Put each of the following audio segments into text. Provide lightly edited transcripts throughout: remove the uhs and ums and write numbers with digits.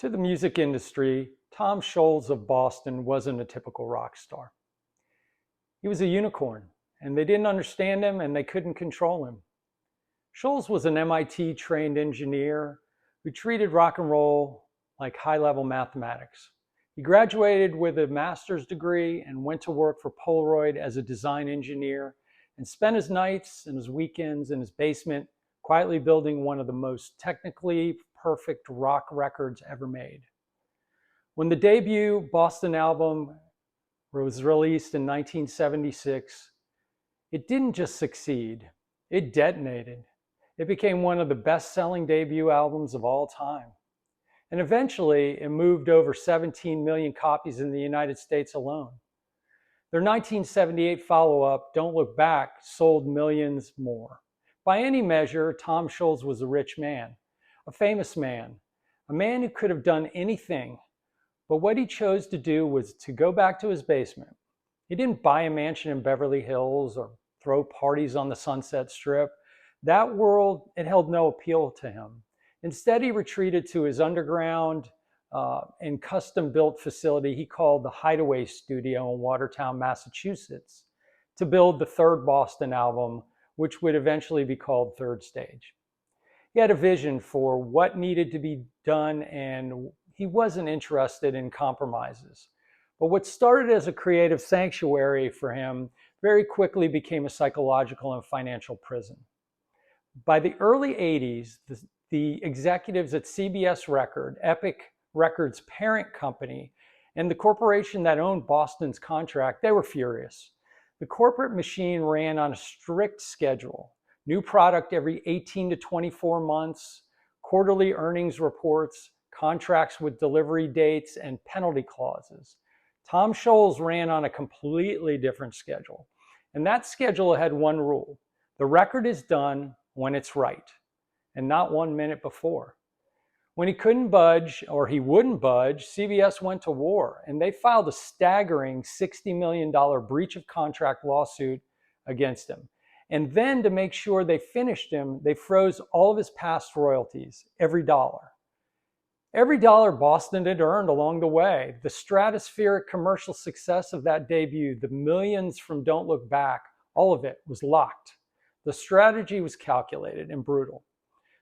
To the music industry, Tom Scholz of Boston wasn't a typical rock star. He was a unicorn, and they didn't understand him and they couldn't control him. Scholz was an MIT-trained engineer who treated rock and roll like high-level mathematics. He graduated with a master's degree and went to work for Polaroid as a design engineer and spent his nights and his weekends in his basement quietly building one of the most technically perfect rock records ever made. When the debut Boston album was released in 1976, it didn't just succeed, it detonated. It became one of the best-selling debut albums of all time. And eventually, it moved over 17 million copies in the United States alone. Their 1978 follow-up, Don't Look Back, sold millions more. By any measure, Tom Scholz was a rich man, a famous man, a man who could have done anything. But what he chose to do was to go back to his basement. He didn't buy a mansion in Beverly Hills or throw parties on the Sunset Strip. That world, it held no appeal to him. Instead, he retreated to his underground and custom-built facility he called the Hideaway Studio in Watertown, Massachusetts, to build the third Boston album, which would eventually be called Third Stage. He had a vision for what needed to be done, and he wasn't interested in compromises. But what started as a creative sanctuary for him very quickly became a psychological and financial prison. By the early 80s, the executives at CBS Records, Epic Records' parent company, and the corporation that owned Boston's contract, they were furious. The corporate machine ran on a strict schedule. New product every 18 to 24 months, quarterly earnings reports, contracts with delivery dates, and penalty clauses. Tom Scholz ran on a completely different schedule. And that schedule had one rule. The record is done when it's right, and not 1 minute before. When he couldn't budge, or he wouldn't budge, CBS went to war, and they filed a staggering $60 million breach of contract lawsuit against him. And then to make sure they finished him, they froze all of his past royalties, every dollar. Every dollar Boston had earned along the way, the stratospheric commercial success of that debut, the millions from Don't Look Back, all of it was locked. The strategy was calculated and brutal.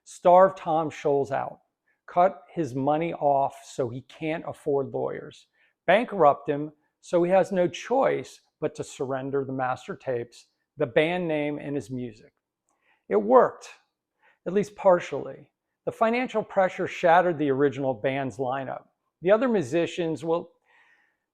Starve Tom Scholz out. Cut his money off so he can't afford lawyers. Bankrupt him so he has no choice but to surrender the master tapes, the band name, and his music. It worked, at least partially. The financial pressure shattered the original band's lineup. The other musicians, well,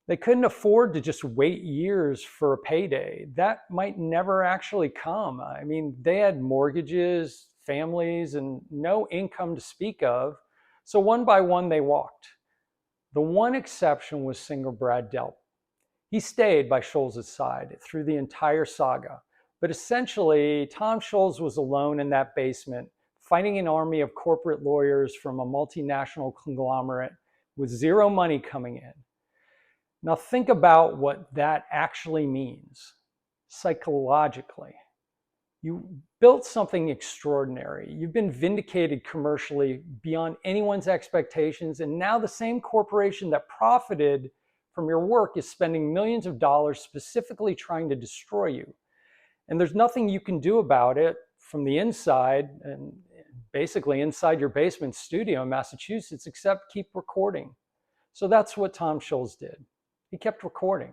they couldn't afford to just wait years for a payday. That might never actually come. I mean, they had mortgages, families, and no income to speak of. So one by one, they walked. The one exception was singer Brad Delp. He stayed by Scholz's side through the entire saga. But essentially, Tom Scholz was alone in that basement, fighting an army of corporate lawyers from a multinational conglomerate with zero money coming in. Now think about what that actually means psychologically. You built something extraordinary. You've been vindicated commercially beyond anyone's expectations, and now the same corporation that profited from your work is spending millions of dollars specifically trying to destroy you. And there's nothing you can do about it from the inside, and basically inside your basement studio in Massachusetts, except keep recording. So that's what Tom Scholz did. He kept recording.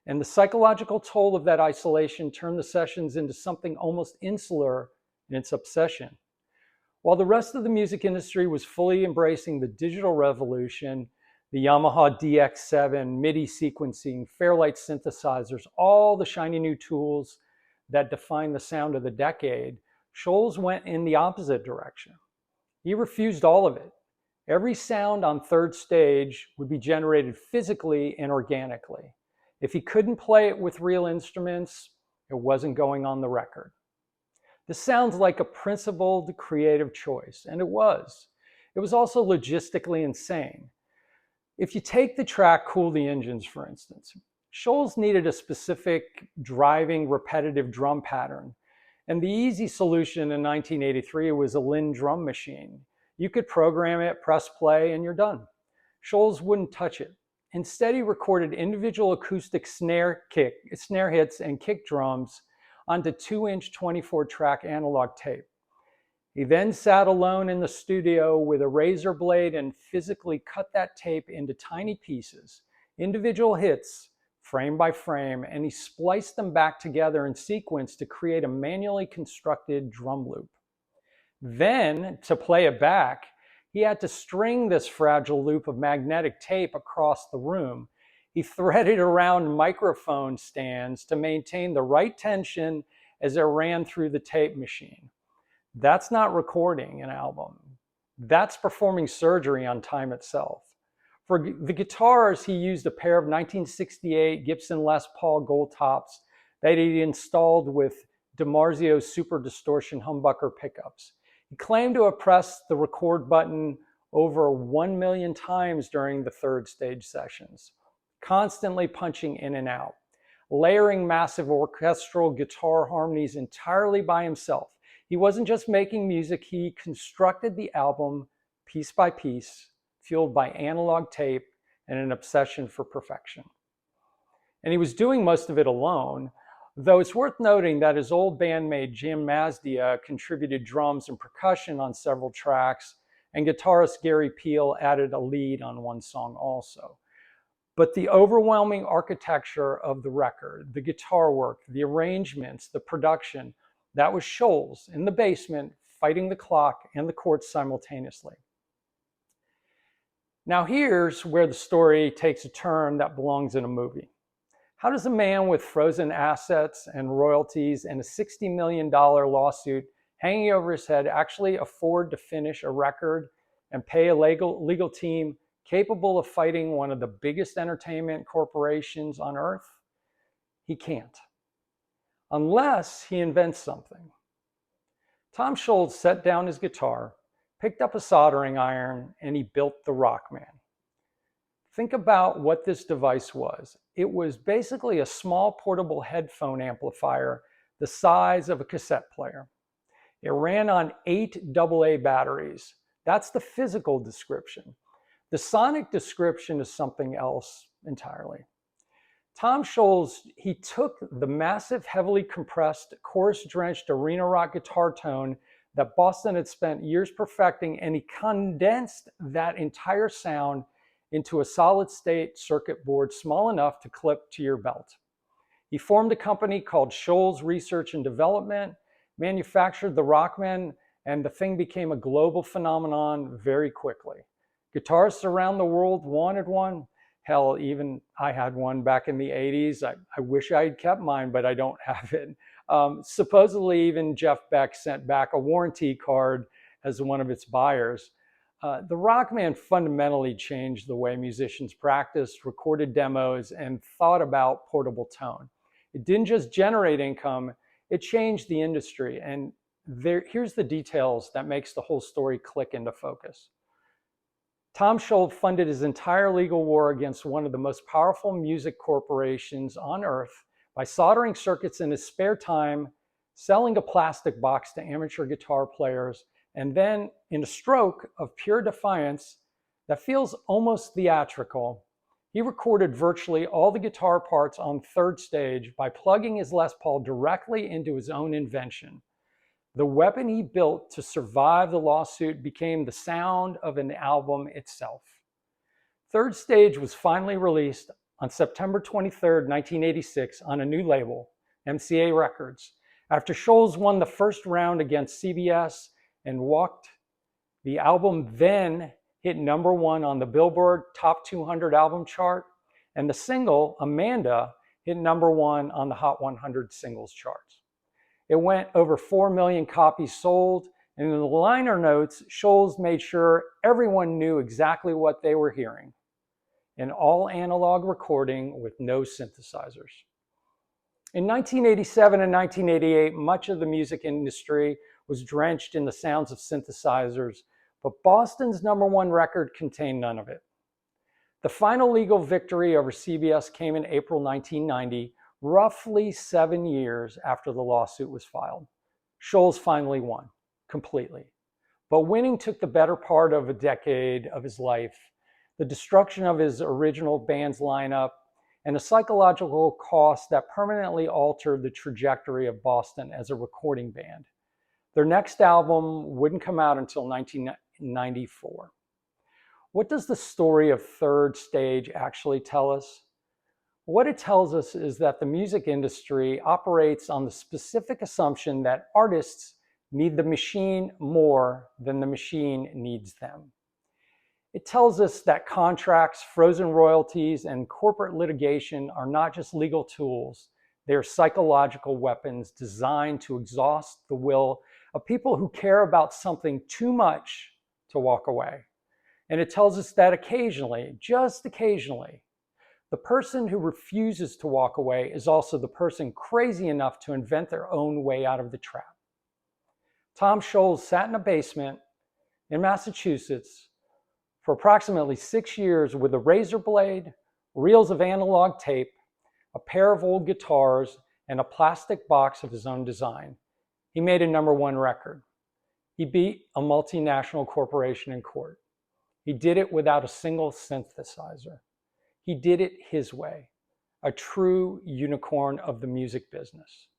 And the psychological toll of that isolation turned the sessions into something almost insular in its obsession. While the rest of the music industry was fully embracing the digital revolution, the Yamaha DX7, MIDI sequencing, Fairlight synthesizers, all the shiny new tools that define the sound of the decade, Scholz went in the opposite direction. He refused all of it. Every sound on Third Stage would be generated physically and organically. If he couldn't play it with real instruments, it wasn't going on the record. This sounds like a principled creative choice, and it was. It was also logistically insane. If you take the track Cool the Engines, for instance, Scholz needed a specific driving, repetitive drum pattern. And the easy solution in 1983 was a Linn drum machine. You could program it, press play, and you're done. Scholz wouldn't touch it. Instead, he recorded individual acoustic snare hits and kick drums onto 2-inch 24-track analog tape. He then sat alone in the studio with a razor blade and physically cut that tape into tiny pieces, individual hits, frame by frame, and he spliced them back together in sequence to create a manually constructed drum loop. Then, to play it back, he had to string this fragile loop of magnetic tape across the room. He threaded around microphone stands to maintain the right tension as it ran through the tape machine. That's not recording an album. That's performing surgery on time itself. For the guitars, he used a pair of 1968 Gibson Les Paul Gold Tops that he installed with DiMarzio Super Distortion humbucker pickups. He claimed to have pressed the record button over 1 million times during the third stage sessions, constantly punching in and out, layering massive orchestral guitar harmonies entirely by himself. He wasn't just making music, he constructed the album piece by piece, fueled by analog tape and an obsession for perfection. And he was doing most of it alone, though it's worth noting that his old bandmate Jim Mazdia contributed drums and percussion on several tracks, and guitarist Gary Peel added a lead on one song also. But the overwhelming architecture of the record, the guitar work, the arrangements, the production, that was Scholz in the basement fighting the clock and the courts simultaneously. Now here's where the story takes a turn that belongs in a movie. How does a man with frozen assets and royalties and a $60 million lawsuit hanging over his head actually afford to finish a record and pay a legal team capable of fighting one of the biggest entertainment corporations on earth? He can't. Unless he invents something. Tom Scholz set down his guitar, picked up a soldering iron, and he built the Rockman. Think about what this device was. It was basically a small portable headphone amplifier the size of a cassette player. It ran on 8 AA batteries. That's the physical description. The sonic description is something else entirely. Tom Scholz, he took the massive, heavily compressed, chorus-drenched arena rock guitar tone that Boston had spent years perfecting, and he condensed that entire sound into a solid-state circuit board small enough to clip to your belt. He formed a company called Scholz Research and Development, manufactured the Rockman, and the thing became a global phenomenon very quickly. Guitarists around the world wanted one. Hell, even I had one back in the 80s. I wish I had kept mine, but I don't have it. Supposedly, even Jeff Beck sent back a warranty card as one of its buyers. The Rockman fundamentally changed the way musicians practiced, recorded demos, and thought about portable tone. It didn't just generate income, it changed the industry. And here's the details that makes the whole story click into focus. Tom Scholz funded his entire legal war against one of the most powerful music corporations on earth by soldering circuits in his spare time, selling a plastic box to amateur guitar players, and then, in a stroke of pure defiance that feels almost theatrical, he recorded virtually all the guitar parts on third stage by plugging his Les Paul directly into his own invention. The weapon he built to survive the lawsuit became the sound of an album itself. Third Stage was finally released on September 23, 1986 on a new label, MCA Records. After Scholz won the first round against CBS and walked, the album then hit #1 on the Billboard Top 200 album chart, and the single, Amanda, hit #1 on the Hot 100 singles charts. It went over 4 million copies sold, and in the liner notes, Scholz made sure everyone knew exactly what they were hearing. An all analog recording with no synthesizers. In 1987 and 1988, much of the music industry was drenched in the sounds of synthesizers, but Boston's #1 record contained none of it. The final legal victory over CBS came in April 1990, roughly 7 years after the lawsuit was filed. Scholz finally won, completely. But winning took the better part of a decade of his life, the destruction of his original band's lineup, and a psychological cost that permanently altered the trajectory of Boston as a recording band. Their next album wouldn't come out until 1994. What does the story of Third Stage actually tell us? What it tells us is that the music industry operates on the specific assumption that artists need the machine more than the machine needs them. It tells us that contracts, frozen royalties, and corporate litigation are not just legal tools, they are psychological weapons designed to exhaust the will of people who care about something too much to walk away. And it tells us that occasionally, just occasionally, the person who refuses to walk away is also the person crazy enough to invent their own way out of the trap. Tom Scholz sat in a basement in Massachusetts for approximately 6 years with a razor blade, reels of analog tape, a pair of old guitars, and a plastic box of his own design. He made a #1 record. He beat a multinational corporation in court. He did it without a single synthesizer. He did it his way, a true unicorn of the music business.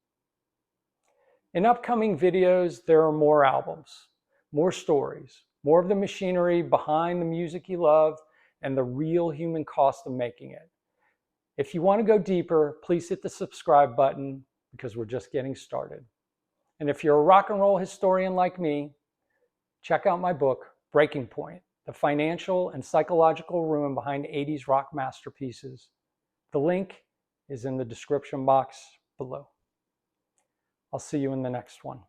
In upcoming videos, there are more albums, more stories, more of the machinery behind the music you love, and the real human cost of making it. If you want to go deeper, please hit the subscribe button because we're just getting started. And if you're a rock and roll historian like me, check out my book, Breaking Point: The Financial and Psychological Ruin Behind 80s Rock Masterpieces. The link is in the description box below. I'll see you in the next one.